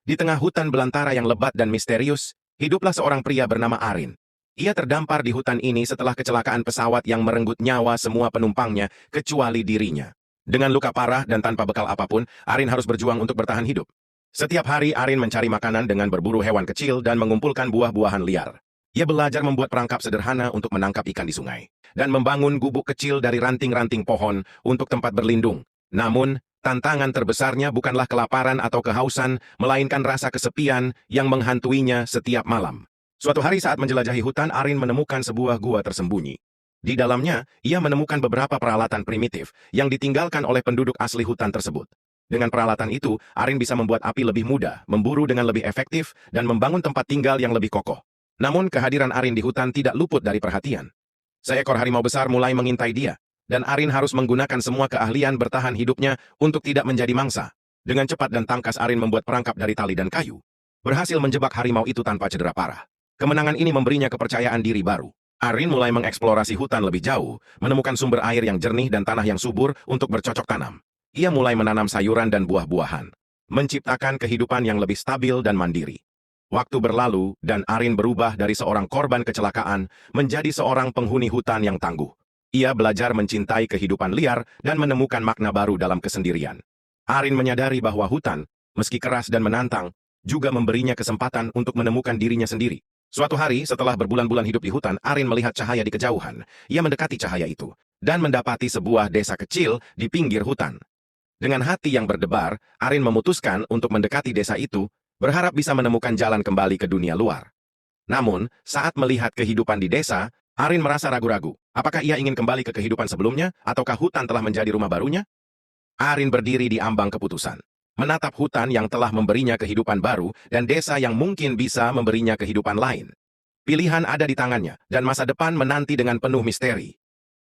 Di tengah hutan belantara yang lebat dan misterius, hiduplah seorang pria bernama Arin. Ia terdampar di hutan ini setelah kecelakaan pesawat yang merenggut nyawa semua penumpangnya, kecuali dirinya. Dengan luka parah dan tanpa bekal apapun, Arin harus berjuang untuk bertahan hidup. Setiap hari Arin mencari makanan dengan berburu hewan kecil dan mengumpulkan buah-buahan liar. Ia belajar membuat perangkap sederhana untuk menangkap ikan di sungai, dan membangun gubuk kecil dari ranting-ranting pohon untuk tempat berlindung. Namun, tantangan terbesarnya bukanlah kelaparan atau kehausan, melainkan rasa kesepian yang menghantuinya setiap malam. Suatu hari saat menjelajahi hutan, Arin menemukan sebuah gua tersembunyi. Di dalamnya, ia menemukan beberapa peralatan primitif yang ditinggalkan oleh penduduk asli hutan tersebut. Dengan peralatan itu, Arin bisa membuat api lebih mudah, memburu dengan lebih efektif, dan membangun tempat tinggal yang lebih kokoh. Namun, kehadiran Arin di hutan tidak luput dari perhatian. Seekor harimau besar mulai mengintai dia, dan Arin harus menggunakan semua keahlian bertahan hidupnya untuk tidak menjadi mangsa. Dengan cepat dan tangkas Arin membuat perangkap dari tali dan kayu, berhasil menjebak harimau itu tanpa cedera parah. Kemenangan ini memberinya kepercayaan diri baru. Arin mulai mengeksplorasi hutan lebih jauh, menemukan sumber air yang jernih dan tanah yang subur untuk bercocok tanam. Ia mulai menanam sayuran dan buah-buahan, menciptakan kehidupan yang lebih stabil dan mandiri. Waktu berlalu, dan Arin berubah dari seorang korban kecelakaan menjadi seorang penghuni hutan yang tangguh. Ia belajar mencintai kehidupan liar dan menemukan makna baru dalam kesendirian. Arin menyadari bahwa hutan, meski keras dan menantang, juga memberinya kesempatan untuk menemukan dirinya sendiri. Suatu hari, setelah berbulan-bulan hidup di hutan, Arin melihat cahaya di kejauhan. Ia mendekati cahaya itu, dan mendapati sebuah desa kecil di pinggir hutan. Dengan hati yang berdebar, Arin memutuskan untuk mendekati desa itu, berharap bisa menemukan jalan kembali ke dunia luar. Namun, saat melihat kehidupan di desa, Arin merasa ragu-ragu. Apakah ia ingin kembali ke kehidupan sebelumnya, ataukah hutan telah menjadi rumah barunya? Arin berdiri di ambang keputusan, menatap hutan yang telah memberinya kehidupan baru dan desa yang mungkin bisa memberinya kehidupan lain. Pilihan ada di tangannya, dan masa depan menanti dengan penuh misteri.